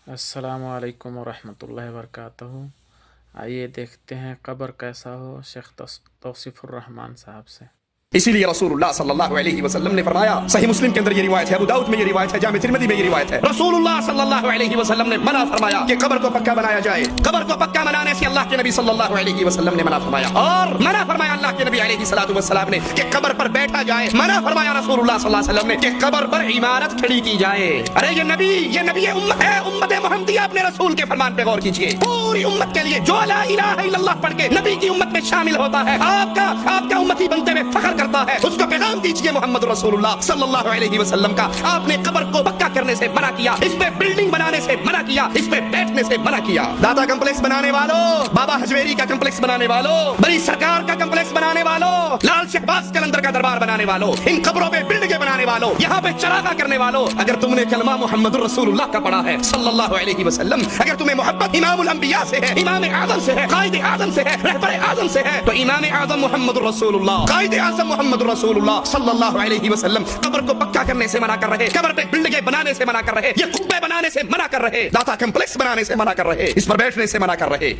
السلام علیکم ورحمۃ اللہ وبرکاتہ۔ آئیے دیکھتے ہیں قبر کیسا ہو شیخ توصیف الرحمان صاحب سے۔ اسی لیے رسول اللہ صلی اللہ علیہ وسلم نے فرمایا، صحیح مسلم کے اندر یہ روایت ہے، ابو داؤد میں یہ روایت ہے، جامع ترمذی میں یہ روایت ہے، رسول اللہ صلی اللہ علیہ وسلم نے منع فرمایا کہ قبر کو پکا بنایا جائے۔ قبر کو پکا بنانے سے اللہ کے نبی صلی اللہ علیہ وسلم نے منع فرمایا، اور منع فرمایا اللہ کے نبی علیہ الصلوۃ والسلام نے کہ قبر پر بیٹھا جائے۔ منع فرمایا رسول اللہ صلی اللہ علیہ وسلم نے کہ قبر پر عمارت کھڑی کی جائے۔ ارے یہ نبی امت ہے، امت محمدیہ، اپنے رسول کے فرمان پہ غور کیجئے۔ پوری امت کے لیے جو لا الہ الا اللہ پڑھ کے نبی کی امت میں شامل ہوتا ہے، آپ کا امتی بنتے ہوئے فخر کرتا ہے، اس کو پیغام دیجئے محمد رسول اللہ صلی اللہ علیہ وسلم کا۔ آپ نے قبر کو پکا کرنے سے منع کیا، اس پہ بلڈنگ بنانے سے منع کیا، اس پہ بیٹھنے سے منع کیا۔ داتا کمپلیکس بنانے والوں، بابا حجویری کا کمپلیکس بنانے والوں، بڑی سرکار کا کمپلیکس بنانے والوں، لال شہباز قلندر کا دربار بنانے والوں، ان قبروں پہ بلڈنگیں بنانے والوں، یہاں پہ چراغاں کرنے والوں، اگر تم نے کلمہ محمد رسول اللہ کا پڑھا ہے صلی اللہ علیہ وسلم، اگر تمہیں محبت امام الانبیاء سے ہے، امام اعظم سے ہے، قائد اعظم سے ہے، رہبر اعظم سے ہے، تو امام اعظم محمد رسول اللہ، قائد اعظم محمد رسول اللہ صلی اللہ علیہ وسلم قبر کو پکا کرنے سے منع کر رہے، قبر پہ بلڈنگیں بنانے سے منع کر رہے، یہ قبے بنانے سے منع کر رہے، داتا کمپلیکس بنانے سے منع کر رہے، اس پر بیٹھنے سے منع کر رہے۔